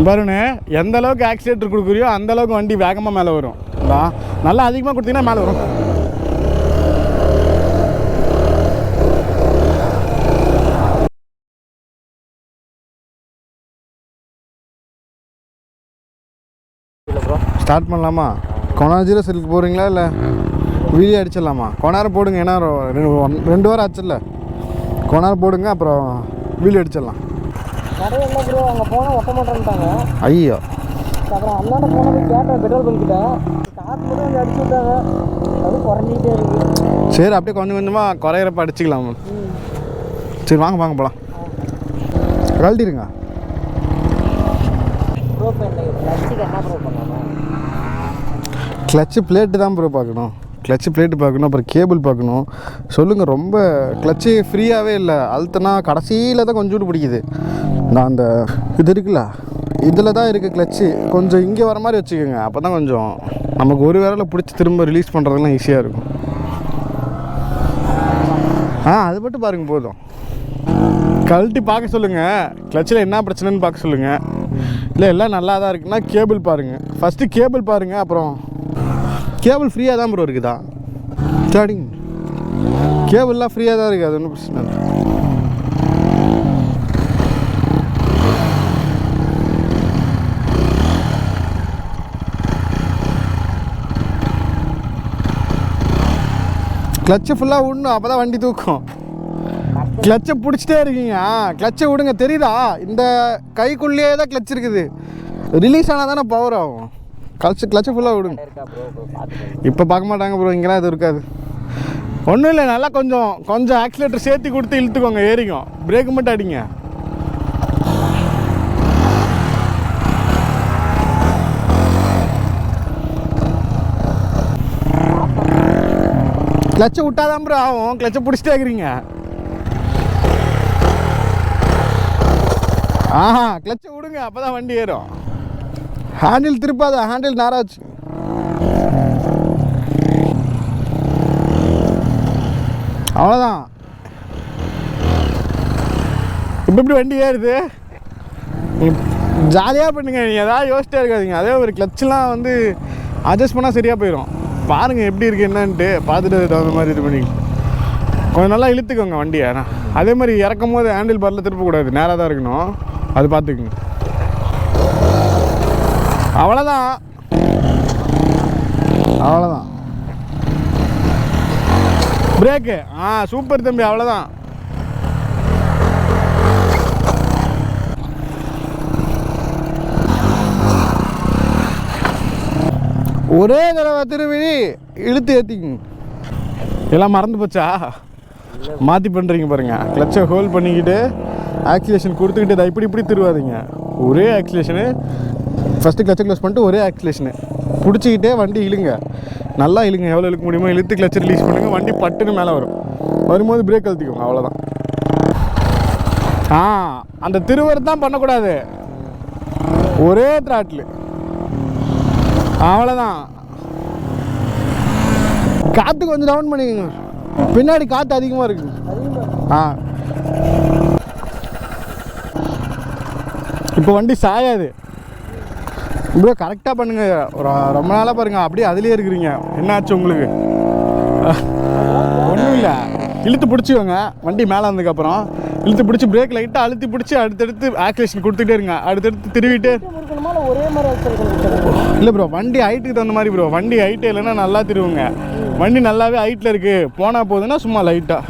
பாருங்க எந்த அளவுக்கு ஆக்சிலேட்டர் கொடுக்குறியோ அந்த அளவுக்கு வண்டி வேகமாக மேலே வரும். நல்லா அதிகமாக கொடுத்தீங்கன்னா மேலே வரும். ஸ்டார்ட் பண்ணலாமா? கொணாஜியில் செல்லுக்கு போகிறீங்களா இல்லை வீடியோ அடிச்சிடலாமா? கொணாரம் போடுங்க, ஏன்னா 2 வாரம் ஆச்சுல்ல. கொணாரம் போடுங்க, அப்புறம் வீடியோ அடிச்சிடலாம். அங்கே போனால் ஒட்ட மாட்டேன்ட்டாங்க. ஐயோ, அப்புறம் அண்ணாண்ட போனால் போய் கேட்டேன் பெட்ரோல் பங்க்கிட்ட. காற்று மட்டும் அங்கே அடிச்சு விட்டாங்க, அது குறைஞ்சிக்கிட்டே இருக்குது. சரி, அப்படியே கொஞ்சம் கொஞ்சமாக குறையிறப்ப அடிச்சிக்கலாம். சரி வாங்க வாங்க போகலாம். கழட்டிடுங்க. ப்ரோ கிளச்சுக்கு என்ன ப்ரோ பண்ணணும்? கிளச்சு பிளேட்டு தான் ப்ரோ பார்க்கணும். கிளச்சு பிளேட்டு பார்க்கணும், அப்புறம் கேபிள் பார்க்கணும். சொல்லுங்கள், ரொம்ப கிளச்சு ஃப்ரீயாகவே இல்லை. அழுத்தனா கடைசியில் தான் கொஞ்சோண்டு பிடிக்குது. நான் அந்த இது இருக்குல்ல, இதில் தான் இருக்குது கிளச்சு. கொஞ்சம் இங்கே வர மாதிரி வச்சுக்கோங்க, அப்போ தான் கொஞ்சம் நமக்கு ஒரு விரலில் பிடிச்சி திரும்ப ரிலீஸ் பண்ணுறதுலாம் ஈஸியாக இருக்கும். அது மட்டும் பாருங்கள் போதும். கழட்டி பார்க்க சொல்லுங்கள், கிளச்சில் என்ன பிரச்சனைன்னு பார்க்க சொல்லுங்கள். இல்லை எல்லாம் நல்லா தான் இருக்குன்னா கேபிள் பாருங்கள். ஃபஸ்ட்டு கேபிள் பாருங்கள், அப்புறம் கேபிள் ஃப்ரீயாக தான் ப்ரோ இருக்குதா? சரிங்க, கேபிள்லாம் ஃப்ரீயாக தான் இருக்குது, அது ஒன்றும் பிரச்சனை இல்லை. கிளச்சை ஃபுல்லாக விடணும், அப்போ தான் வண்டி தூக்கும். கிளச்சை பிடிச்சிட்டே இருக்கீங்க. கிளச்சை விடுங்க, தெரியுதா? இந்த கைக்குள்ளேயே தான் கிளச் இருக்குது. ரிலீஸ் ஆனால் தானே பவர் ஆகும். கிளச்சை ஃபுல்லாக விடுங்க. இப்போ பார்க்க மாட்டாங்க ப்ரோ, இங்கெல்லாம் இது இருக்காது. ஒன்றும் இல்லை, நல்லா கொஞ்சம் ஆக்சிலேட்டர் சேர்த்து கொடுத்து இழுத்துக்கோங்க, ஏறிக்கும். பிரேக்கு மட்டும் அடிங்க. கிளச்சை விட்டாதான் ப்ரோ ஆகும். கிளச்சை பிடிச்சிட்டே இருக்கிறீங்க. கிளச்சை விடுங்க, அப்போ தான் வண்டி ஏறும். ஹேண்டில் திருப்பாத, ஹேண்டில் நேராச்சு. அவ்வளோதான். இப்படி வண்டி ஏறுது. ஜாலியாக பண்ணுங்க, நீங்கள் எதாவது யோசிச்சிட்டே இருக்காதிங்க. அதே ஒரு கிளச்செலாம் வந்து அட்ஜஸ்ட் பண்ணால் சரியாக போயிடும். பாருங்கள் எப்படி இருக்குது என்னன்ட்டு, பார்த்துட்டு தகுந்த மாதிரி இது பண்ணி கொஞ்சம் நல்லா இழுத்துக்கோங்க வண்டியை. அதே மாதிரி இறக்கும் போது ஹேண்டில் பாரில் திருப்பக்கூடாது, நேராக தான் இருக்கணும். அது பார்த்துக்குங்க. அவ்வளோதான், அவ்வளோதான். பிரேக்கு சூப்பர் தம்பி, அவ்வளோதான். ஒரே தடவை திரும்பி இழுத்து ஏற்றிக்குங்க. எல்லாம் மறந்து போச்சா? மாற்றி பண்ணுறீங்க பாருங்கள். கிளச்சை ஹோல்ட் பண்ணிக்கிட்டு ஆக்சிலேஷன் கொடுத்துக்கிட்டு அதை இப்படி திருவாதீங்க. ஒரே ஆக்சிலேஷனு. ஃபஸ்ட்டு கிளச்சை க்ளோஸ் பண்ணிட்டு ஒரே ஆக்சிலேஷனு பிடிச்சிக்கிட்டே வண்டி இழுங்க. நல்லா இழுங்க, எவ்வளோ இழுக்க முடியுமோ இழுத்து கிளச்சை ரிலீஸ் பண்ணுங்கள். வண்டி பட்டுன்னு மேலே வரும். வரும்போது பிரேக் அழுத்திக்கோங்க, அவ்வளோதான். அந்த திருவர் தான் பண்ணக்கூடாது, ஒரே த்ராட்டில். அவ்வளோதான். காற்று கொஞ்சம் டவுன் பண்ணிக்கோங்க, பின்னாடி காற்று அதிகமாக இருக்குது. இப்போ வண்டி சாயாது ப்ரோ. கரெக்டாக பண்ணுங்கள். ரொம்ப நாளாக பாருங்கள், அப்படியே அதுலேயே இருக்கிறீங்க. என்னாச்சு உங்களுக்கு? ஒன்றும் இல்லை, இழுத்து பிடிச்சிக்கோங்க. வண்டி மேலே வந்ததுக்கப்புறம் இழுத்து பிடிச்சி பிரேக் லைட்டாக அழுத்தி பிடிச்சி அடுத்தடுத்து ஆக்சிலேஷன் கொடுத்துட்டே இருங்க. அடுத்தடுத்து திருவிட்டு ஒரே மாதிரி இல்லை ப்ரோ, வண்டி ஹைட்டுக்கு தகுந்த மாதிரி ப்ரோ. வண்டி ஹைட்டு இல்லைன்னா நல்லா திருவுங்க. வண்டி நல்லாவே ஹைட்டில் இருக்குது போனால் போகுதுன்னா சும்மா லைட்டாக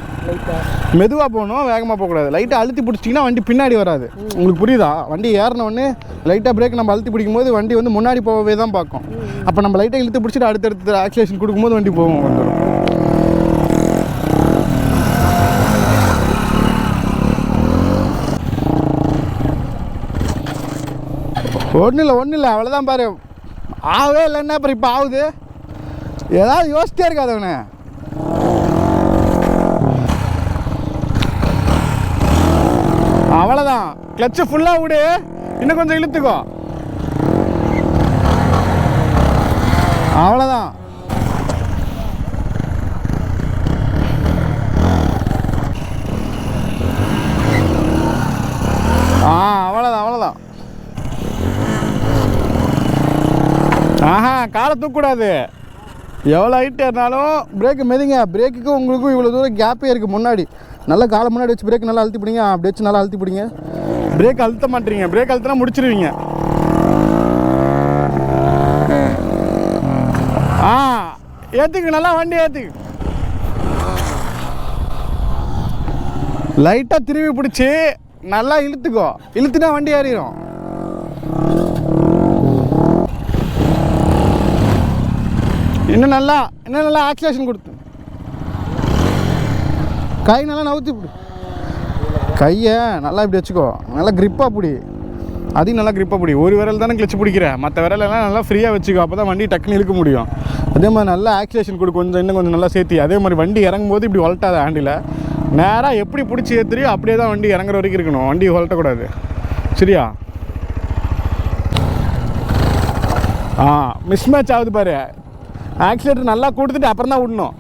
மெதுவாக போகணும், வேகமாக போகக்கூடாது. லைட்டாக அழுத்தி பிடிச்சிட்டிங்கன்னா வண்டி பின்னாடி வராது. உங்களுக்கு புரியுதா? வண்டி ஏறினோடனே லைட்டாக பிரேக் நம்ம அழுத்தி பிடிக்கும் போது வண்டி வந்து முன்னாடி போகவே தான் பார்க்கும். அப்போ நம்ம லைட்டாக இழுத்து பிடிச்சிட்டு அடுத்தடுத்து ஆக்சிலேஷன் கொடுக்கும்போது வண்டி போகும், வந்துடும். ஒன்றும் இல்லை அவ்வளோதான் பாரு. ஆகவே இல்லைன்னா அப்புறம் இப்போ ஆகுது. ஏதாவது யோசிச்சே இருக்காதவனே. அவ்வளோதான். கிளச்சை ஃபுல்லாக விடு, இன்னும் கொஞ்சம் இழுத்துக்கோ. அவ்வளோதான். அவ்வளோதான். ஆஹா, காலை தூக்கக்கூடாது. எவ்வளோ ஹைட் ஏறினாலும் பிரேக்கு மெதிங்க. பிரேக்குக்கும் உங்களுக்கும் இவ்வளோ தூரம் கேப்பே இருக்குது முன்னாடி. நல்லா காலை முன்னாடி வச்சு பிரேக் நல்லா அழுத்தி பிடிங்க. அப்படி வச்சு நல்லா அழுத்தி பிடிங்க. பிரேக் அழுத்த மாட்டீங்க. பிரேக் அழுத்தினா முடிச்சிருவீங்க. ஏற்றுக்கு நல்லா வண்டி ஏற்றுக்கு. லைட்டாக திரும்பி பிடிச்சி நல்லா இழுத்துக்கோ. இழுத்துனா வண்டி ஏறிடும். இன்னும் நல்லா ஆக்சிலேஷன் கொடுத்து கை நல்லா நவுத்தி பிடி. கையை நல்லா இப்படி வச்சுக்கோ. நல்லா க்ரிப்பாக பிடி. அதையும் நல்லா க்ரிப்பாக பிடி. ஒரு விரல் தானே கிளச்சு பிடிக்கிறேன். மற்ற விரலெல்லாம் நல்லா ஃப்ரீயாக வச்சுக்கோ. அப்போ தான் வண்டி டக்குன்னு இழுக்க முடியும். அதே மாதிரி நல்லா ஆக்சிலேஷன் கொடு. இன்னும் கொஞ்சம் நல்லா சேர்த்தி. அதே மாதிரி வண்டி இறங்கும் போது இப்படி வளட்டாத ஹேண்டில். நேராக எப்படி பிடிச்சி ஏற்றுறியோ அப்படியே தான் வண்டி இறங்குற வரைக்கும் இருக்கணும். வண்டி வளட்டக்கூடாது. சரியா? மிஸ் மேட்ச் ஆகுது பாரு. ஆக்சிலேட்டர் நல்லா கொடுத்துட்டு அப்புறம் தான் விடணும்.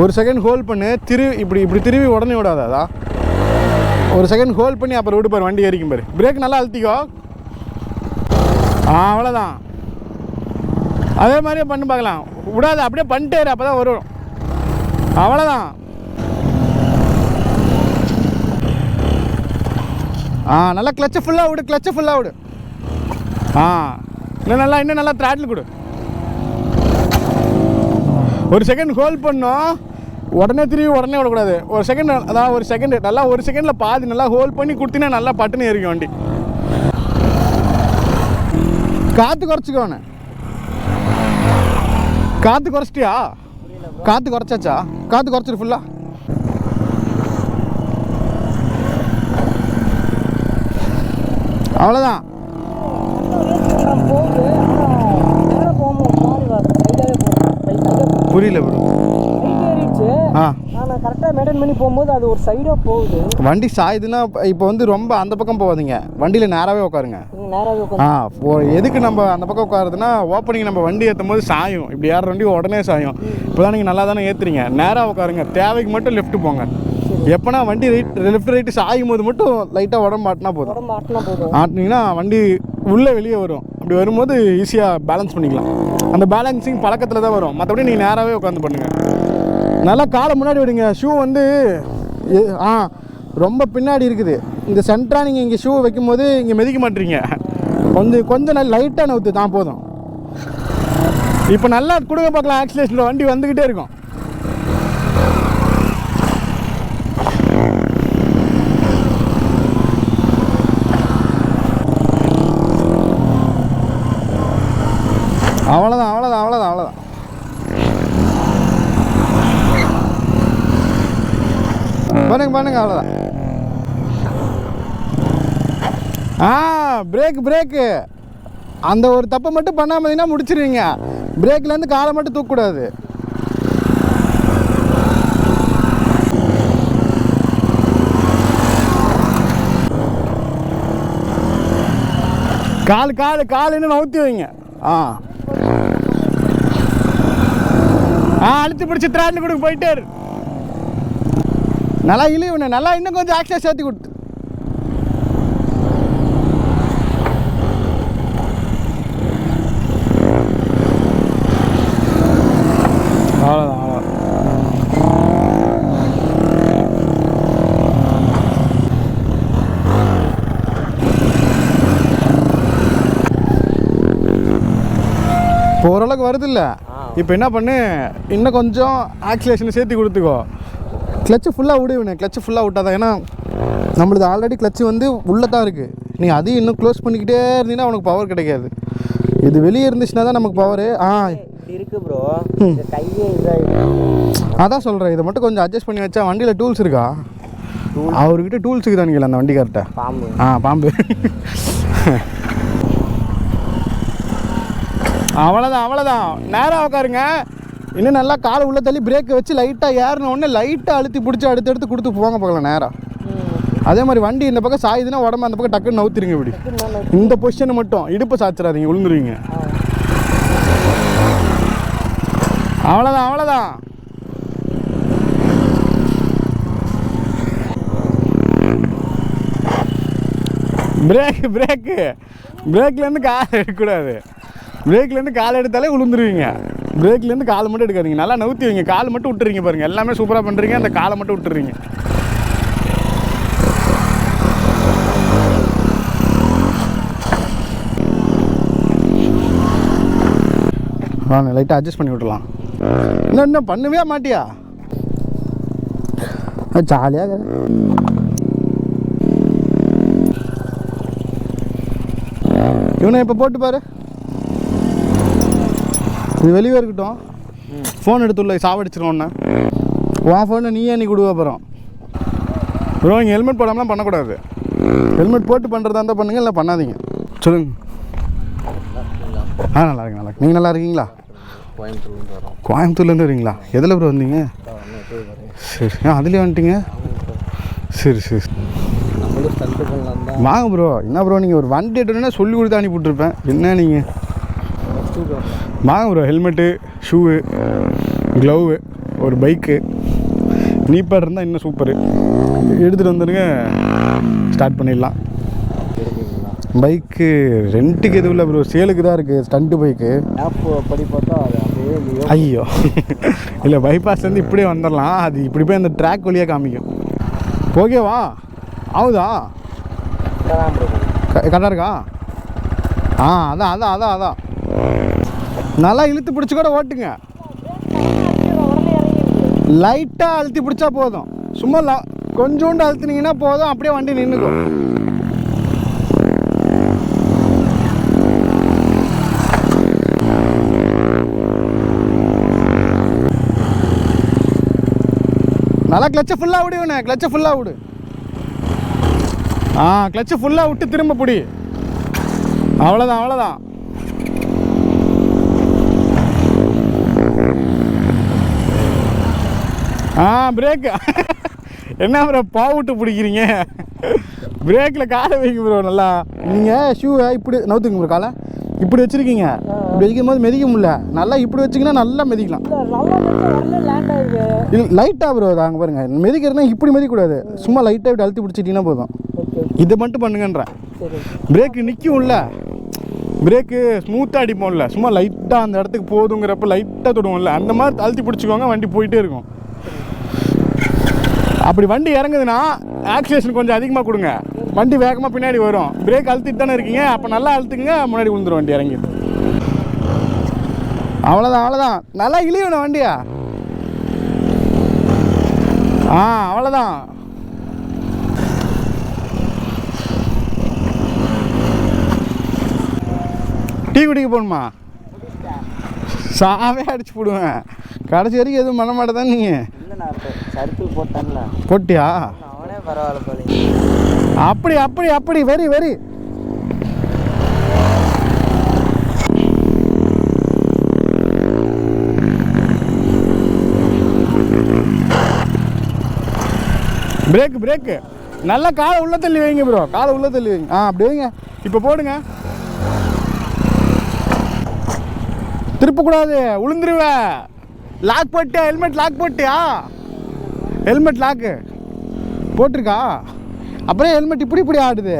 ஒரு செகண்ட் ஹோல்ட் பண்ணு. இப்படி திரும்பி உடனே விடாதா. ஒரு செகண்ட் ஹோல்ட் பண்ணி அப்புறம் விட்டு பாரு. வண்டி ஏறிக்கும் பாரு. பிரேக் நல்லா அழுத்திக்கோ. அவ்வளோதான். அதே மாதிரியே பண்ணி பார்க்கலாம். விடாது, அப்படியே பண்ணிட்டே அப்போ தான் வரும். அவ்வளோதான். நல்லா கிளச்சை ஃபுல்லாக விடு. கிளச்சை ஃபுல்லாக விடு. இன்னும் நல்லா த்ராட்டில் கொடு. ஒரு செகண்ட் ஹோல்ட் பண்ணோம். உடனே விடக்கூடாது. ஒரு செகண்ட், அதாவது ஒரு செகண்ட் நல்லா, ஒரு செகண்டில் பாதி நல்லா ஹோல்ட் பண்ணி கொடுத்தீங்கன்னா நல்லா பட்டுன்னு ஏறிக்கும் வண்டி. காற்று குறைச்சிக்கோண்ணே. காற்று குறைச்சிட்டியா? காற்று குறைச்சாச்சா? காற்று குறைச்சிரு ஃபுல்லாக. அவ்வளோதான். புரியல ப்ரோ. கரெக்டாக மெயின்டைன் பண்ணி போகும்போது அது ஒரு சைடாக போகுது. வண்டி சாயுதுன்னா இப்போ வந்து ரொம்ப அந்த பக்கம் போகாதீங்க. வண்டியில் நேராகவே உட்காருங்க. எதுக்கு நம்ம அந்த பக்கம் உட்காருதுன்னா, ஓப்பனிங் நம்ம வண்டி ஏற்றும் போது சாயும். இப்படி ஏற வண்டி உடனே சாயும். இப்போ தான் நீங்கள் நல்லா தானே ஏற்றுறீங்க. நேராக உட்காருங்க. தேவைக்கு மட்டும் லெஃப்ட் போங்க. எப்போனா வண்டி லெஃப்ட் ரைட்டு சாயும் போது மட்டும் லைட்டாக உடம்பு ஆட்டினா போதும். ஆட்டினீங்கன்னா வண்டி உள்ளே வெளியே வரும். அப்படி வரும்போது ஈஸியாக பேலன்ஸ் பண்ணிக்கலாம். அந்த பேலன்சிங் பழக்கத்தில் தான் வரும். மற்றபடி நீங்கள் நேராகவே உட்காந்து பண்ணுங்கள். நல்லா காலை முன்னாடி விடுங்க. ஷூ வந்து ரொம்ப பின்னாடி இருக்குது. இந்த சென்டராக நீங்கள் இங்கே ஷூ வைக்கும் போது இங்கே மிதிக்க மாட்டீங்க. கொஞ்சம் நல்லா லைட்டாக நவுத்து தான் போதும். இப்போ நல்லா கொடுக்க பார்க்கலாம். ஆக்சிலேஷனில் வண்டி வந்துக்கிட்டே இருக்கும். அவ்வளோதான். பண்ணுங்க அவ்வளோதான். பிரேக்கு அந்த ஒரு தப்பை மட்டும் பண்ணாமதினா முடிச்சிருவீங்க. பிரேக்லேருந்து காலை மட்டும் தூக்கக்கூடாது. கால் இன்னும் நவுத்தி வைங்க. அழுத்தி பிடிச்சி திராட்டில் கொடுக்க போயிட்டே இரு. நல்லா இழிவுண்ணே. நல்லா இன்னும் கொஞ்சம் ஆக்சிலேஷன் சேர்த்து கொடுத்து. அவ்வளோதான். இப்போ ஓரளவுக்கு வருது இல்லை? இப்போ என்ன பண்ணு, இன்னும் கொஞ்சம் ஆக்சிலேஷனை சேர்த்து கொடுத்துக்கோ. கிளச்சு ஃபுல்லாக விடுவேண்ணே. கிளச்சு ஃபுல்லாக விட்டால் தான். ஏன்னா நம்மளுது ஆல்ரெடி கிளச்சு வந்து உள்ளே தான் இருக்குது. நீ அதையும் இன்னும் க்ளோஸ் பண்ணிக்கிட்டே இருந்தீங்கன்னா உனக்கு பவர் கிடைக்காது. இது வெளியே இருந்துச்சுன்னா தான் நமக்கு பவரு. இருக்கு ப்ரோ. கையே அதான் சொல்கிறேன். இதை மட்டும் கொஞ்சம் அட்ஜஸ்ட் பண்ணி வச்சா. வண்டியில் டூல்ஸ் இருக்கா? அவர்கிட்ட டூல்ஸ் இருக்குதானுங்களா அந்த வண்டிக்கார்ட்ட? பாம்பு. அவ்வளோதான். நேராக உட்காருங்க. இன்னும் நல்லா காலை உள்ளே தள்ளி பிரேக்கை வச்சு லைட்டாக ஏறின உடனே லைட்டாக அழுத்தி பிடிச்சி அடுத்து கொடுத்து போங்க பார்க்கலாம் நேராக. அதே மாதிரி வண்டி இந்த பக்கம் சாயுதுன்னா உடம்பு அந்த பக்கம் டக்குன்னு நவுத்திருங்க. இப்படி இந்த பொசிஷனை மட்டும் இடுப்பை சாய்ச்சிடாதீங்க, விழுந்துருவீங்க. அவ்வளோதான். பிரேக்லேருந்து கால் எடுக்கக்கூடாது. பிரேக்லேருந்து கால் எடுத்தாலே விழுந்துருவீங்க. பிரேக்லேருந்து காலை மட்டும் எடுக்காதீங்க. நல்லா நவுத்தி வைங்க. கால் மட்டும் விட்டுறீங்க பாருங்கள். எல்லாமே சூப்பராக பண்ணுறீங்க. அந்த காலை மட்டும் விட்டுறீங்க. வாங்க லைட்டாக அட்ஜஸ்ட் பண்ணி விட்டுலாம். இன்னும் பண்ணவே மாட்டியா? ஜாலியாக இவனை இப்போ போட்டு பாரு. இது வெளியே இருக்கட்டும். ஃபோன் எடுத்துள்ள சாவடிச்சிருவோண்ணா. உன் ஃபோனை நீயே நீ கொடுவ அப்புறம். ப்ரோ இங்கே ஹெல்மெட் போடாமலாம் பண்ணக்கூடாது. ஹெல்மெட் போட்டு பண்ணுறதா இருந்தால் பண்ணுங்க, இல்லை பண்ணாதீங்க. சொல்லுங்க. நல்லா இருக்கு, நல்லா இருக்கு. நீங்கள் நல்லா இருக்கீங்களா? கோயம்புத்தூர்லேருந்து வரீங்களா? எதில் ப்ரோ வந்தீங்க? சரி, அதுலேயே வந்துட்டீங்க. சரி சரி வாங்க ப்ரோ. என்ன ப்ரோ நீங்கள் ஒரு வண்டி எடுத்துனா சொல்லி கொடுத்து அனுப்பிவிட்ருப்பேன். என்ன நீங்கள் வாங்க ப்ரோ. ஹெல்மெட்டு, ஷூவு, க்ளவு, ஒரு பைக்கு, நீப்பாக இருந்தால் இன்னும் சூப்பரு. எடுத்துகிட்டு வந்துடுங்க, ஸ்டார்ட் பண்ணிடலாம். பைக்கு ரெண்ட்டுக்கு எதுவும் இல்லை ப்ரோ, சேலுக்கு தான் இருக்குது. ஸ்டண்ட்டு பைக்கு படி பார்த்தா ஐயோ இல்லை, பைபாஸ்லேருந்து இப்படியே வந்துடலாம். அது இப்படி போய் அந்த ட்ராக் வழியாக காமிக்கும். ஓகேவா? ஆகுதா? கரெக்டாக இருக்கா? அதான் நல்லா இழுத்து பிடிச்சி கூட ஓட்டுங்க. லைட்டாக அழுத்தி பிடிச்சா போதும். சும்மா கொஞ்சோண்டு அழுத்தினீங்கன்னா போதும், அப்படியே வண்டி நின்றுக்கும். நல்லா கிளச்சை ஃபுல்லாக விடுவேண்ணே. கிளச்சை ஃபுல்லாக விடு. கிளச்சை ஃபுல்லாக விட்டு திரும்ப பிடி. அவ்வளோதான். பிரேக்கு என்ன ப்ரோ பாவுட்டு பிடிக்கிறீங்க? பிரேக்கில் காலை வைங்க ப்ரோ. நல்லா நீங்கள் ஷூவை இப்படி நவுத்துங்க ப்ரோ. காலை இப்படி வச்சுருக்கீங்க. இப்படி வைக்கும் போது மிதிக்க முடியல. நல்லா இப்படி வச்சிங்கன்னா நல்லா மிதிக்கலாம். இல்லை லைட்டாக ப்ரோ. அங்கே பாருங்கள், மிதிக்கிறதுனா இப்படி மிதிக்கூடாது. சும்மா லைட்டாக இப்படி அழுத்தி பிடிச்சிட்டிங்கன்னா போதும். இதை மட்டும் பண்ணுங்கன்றேன். பிரேக்கு நிற்கும்ல, பிரேக்கு ஸ்மூத்தாக அடிப்போம்ல, சும்மா லைட்டாக அந்த இடத்துக்கு போதுங்கிறப்ப லைட்டாக தொடுவோம்ல, அந்த மாதிரி அழுத்தி பிடிச்சிக்கோங்க. வண்டி போயிட்டே இருக்கும். அப்படி வண்டி இறங்குதுன்னா ஆக்சிலேஷன் கொஞ்சம் அதிகமாக கொடுங்க. வண்டி வேகமாக பின்னாடி வரும். பிரேக் அழுத்திட்டு தானே இருக்கீங்க, அப்போ நல்லா அழுத்துங்க. முன்னாடி விழுந்துடும் வண்டி இறங்கி. அவ்வளோதான். நல்லா இழியணும் வண்டியா. அவ்வளோதான். டீ குடிக்க போகணுமா? சாவே அடிச்சு போடுவேன். கடைசி வரைக்கும் எதுவும் பண்ண மாட்டேதான். நீங்கள் போட்டியா? அப்படி வெரி பிரேக்கு நல்லா காலை உள்ள தள்ளி வைங்க ப்ரோ. காலை உள்ள தள்ளி வைங்க. அப்படி வைங்க. இப்போ போடுங்க. திருப்பக்கூடாது, உளுந்துருவ. லாக் போட்டியா? ஹெல்மெட் லாக் போட்டியா? ஹெல்மெட் லாக்கு போட்டிருக்கா? அப்புறம் ஹெல்மெட் இப்படி ஆடுது.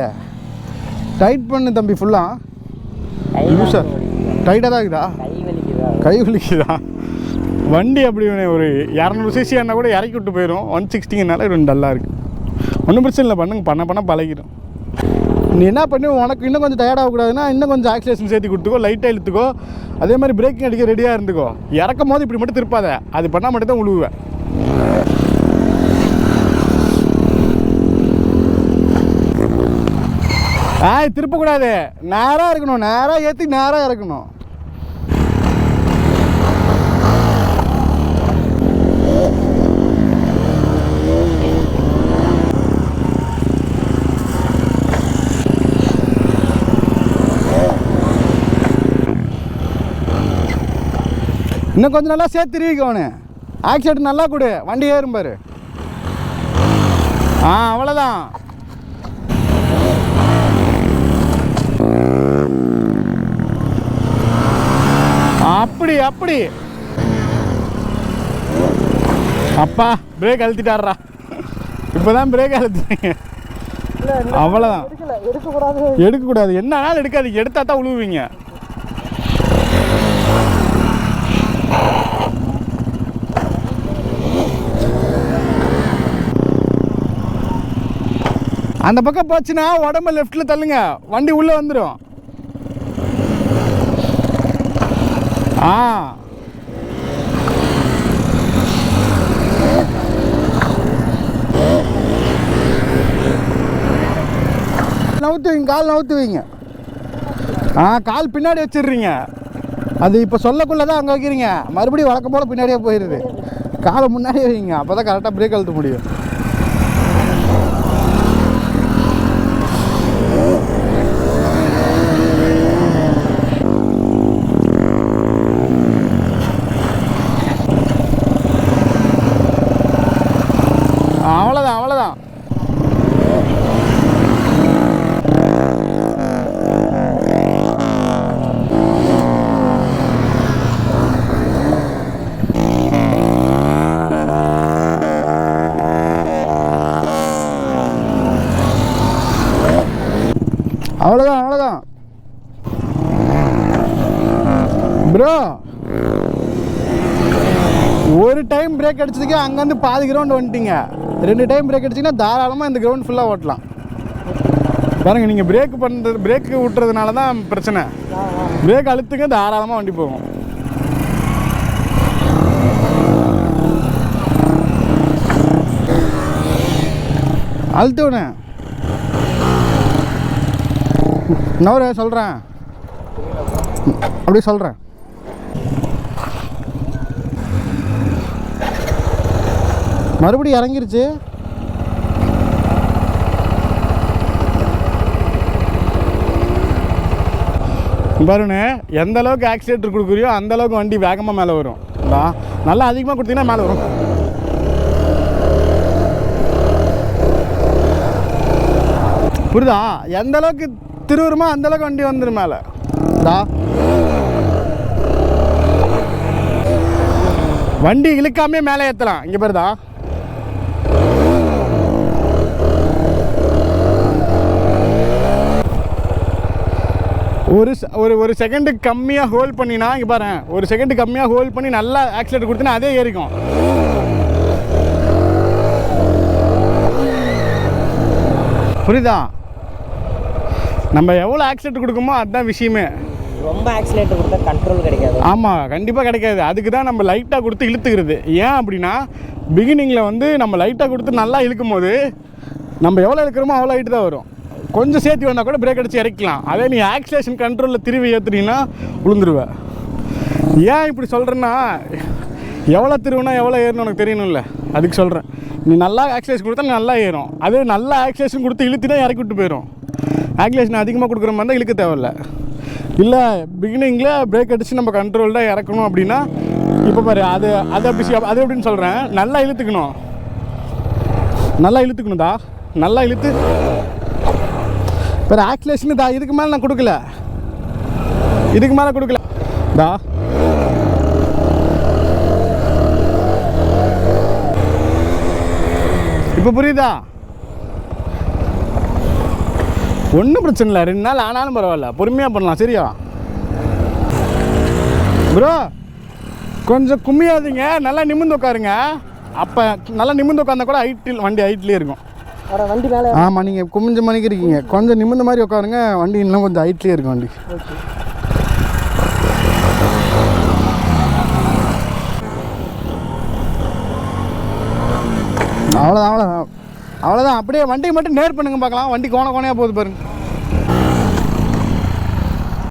டைட் பண்ணு தம்பி. ஃபுல்லாக லூசா டைட்டாக தான் இருக்குதா? கை வலிக்குதா? வண்டி அப்படி ஒரு 200 சிசி ஆனால் கூட இறக்கி விட்டு போயிடும். 160னால ரெண்டு டல்லாக இருக்குது. ஒன்றும் பிரச்சனை இல்லை, பண்ண பழகிடும். நீ என்ன பண்ணி உனக்கு இன்னும் கொஞ்சம் டயர்டாகக்கூடாதுன்னா இன்னும் கொஞ்சம் ஆக்சிலேஷன் சேர்த்து கொடுத்துக்கோ. லைட்டாக இழுத்துக்கோ. அதே மாதிரி பிரேக்கிங் அடிக்க ரெடியாக இருந்துக்கோ. இறக்கும் போது இப்படி மட்டும் திருப்பாத. அது பண்ணால் மட்டும் தான் உழுவேன். திருப்பக்கூடாது. நேராக இருக்கணும். நேராக ஏற்றி நேராக இறக்கணும். இன்னும் கொஞ்சம் நல்லா சேர்த்து திருவிக்கோனு. ஆக்சிடென்ட் நல்லா கொடு. வண்டி ஏறும் பாரு. அவ்வளோதான். அப்படி அப்பா பிரேக் அழுத்திட்டாரா. இப்போதான் பிரேக் அழுத்துறீங்க. அவ்வளோதான். எடுக்கக்கூடாது. எடுக்கக்கூடாது, என்ன நாள் எடுக்காது, எடுத்தா தான் உழுவுவீங்க. அந்த பக்கம் போச்சுன்னா உடம்பு லெஃப்டில் தள்ளுங்க, வண்டி உள்ளே வந்துடும். நவுத்துவீங்க, கால் நவுத்துவீங்க. கால் பின்னாடி வச்சிடுறீங்க. அது இப்போ சொல்லக்குள்ளே தான் அங்கே வைக்கிறீங்க, மறுபடியும் வழக்கம் போல் பின்னாடியே போயிடுது. காலை முன்னாடியே வைங்க, அப்போ தான் கரெக்டாக பிரேக் அழுத்த முடியும். அவ்வளோதான் அவ்வளோதான். அவ்வளோதான் அவ்வளோதான் ப்ரோ. ஒரு டைம் பிரேக் அடிச்சதுக்கே அங்கேருந்து பாதி கிரவுண்ட் வந்துட்டீங்க. 2 டைம் பிரேக் அடிச்சிங்கன்னா தாராளமாக இந்த கிரவுண்ட் ஃபுல்லாக ஓட்டலாம். பாருங்கள், நீங்கள் பிரேக்கு விட்டுறதுனால தான் பிரச்சனை. பிரேக் அழுத்துங்க, தாராளமாக வண்டி போகும். அழுத்துவனே நவர சொல்கிறேன், அப்படி சொல்கிறேன். மறுபடியும் இறங்கிருச்சு. பாருங்க, எந்த அளவுக்கு ஆக்சிலேட்டர் கொடுக்குறியோ அந்த அளவுக்கு வண்டி வேகமாக மேலே வரும். நல்லா அதிகமாக கொடுத்தீங்கன்னா மேலே வரும். புரியுதா? எந்த அளவுக்கு திருவுருமா அந்த அளவுக்கு வண்டி வந்துடும் மேலே. வண்டி இழுக்காமே மேலே ஏற்றலாம். இங்கே பாருதா, ஒரு செகண்டுக்கு கம்மியாக ஹோல்ட் பண்ணினா, இங்கே பாரு, ஒரு செகண்டு கம்மியாக ஹோல்ட் பண்ணி நல்லா ஆக்சிலேட்டர் கொடுத்தீங்கன்னா அதே ஏறிக்கும். புரியுதா? நம்ம எவ்வளோ ஆக்சிலேட்டர் கொடுக்குமோ அதுதான் விஷயமே. ரொம்ப ஆக்சிலேட்டர் கொடுத்தா கண்ட்ரோல் கிடைக்காது. ஆமாம், கண்டிப்பாக கிடைக்காது. அதுக்கு தான் நம்ம லைட்டாக கொடுத்து இழுத்துக்கிறது. ஏன் அப்படின்னா, பிகினிங்கில் வந்து நம்ம லைட்டாக கொடுத்து நல்லா இழுக்கும் போது நம்ம எவ்வளோ இழுக்கிறோமோ அவ்வளோ ஹைட்டு தான் வரும். கொஞ்சம் சேர்த்து வந்தால் கூட பிரேக் அடித்து இறக்கலாம். அதே நீ ஆக்சிலேஷன் கண்ட்ரோலில் திருவி ஏற்றுனீங்கன்னா விழுந்துருவேன். ஏன் இப்படி சொல்கிறேன்னா, எவ்வளோ திருவினா எவ்வளோ ஏறணும் உனக்கு தெரியணும்ல, அதுக்கு சொல்கிறேன். நீ நல்லா ஆக்சிலேஷன் கொடுத்தா நல்லா ஏறும். அதே நல்லா ஆக்சிலேஷன் கொடுத்து இழுத்தினா இறக்கி விட்டு போயிடும். ஆக்சிலேஷன் அதிகமாக கொடுக்குற மாதிரி தான் இழுக்க தேவையில்ல. இல்லை, பிகினிங்கில் பிரேக் அடித்து நம்ம கண்ட்ரோல்டாக இறக்கணும் அப்படின்னா, இப்போ பாரு, அது எப்படின்னு சொல்கிறேன். நல்லா இழுத்துக்கணும், நல்லா இழுத்து வேறு ஆக்சிலேஷன் இதுக்கு மேலே நான் கொடுக்கல, இப்போ புரியுதா? ஒன்றும் பிரச்சனை இல்லை, 2 நாள் ஆனாலும் பரவாயில்ல, பொறுமையாக பண்ணலாம். சரியா ப்ரோ? கொஞ்சம் கும்மியாதீங்க, நல்லா நிமிர்ந்து உட்காருங்க. அப்போ நல்லா நிமிர்ந்து உட்காந்தா கூட வண்டி ஹைட்லேயே இருக்கும். வண்டி மேலே, ஆமாம், நீங்கள் குமிஞ்ச மணிக்கு இருக்கீங்க, கொஞ்சம் நிமிர்ந்த மாதிரி உட்காருங்க, வண்டி இன்னும் கொஞ்சம் ஹைட்லேயே இருக்கும் வண்டி. அவ்வளோதான். அப்படியே வண்டியை மட்டும் நேர் பண்ணுங்க பார்க்கலாம். வண்டி கோணையாக போகுது பாருங்க.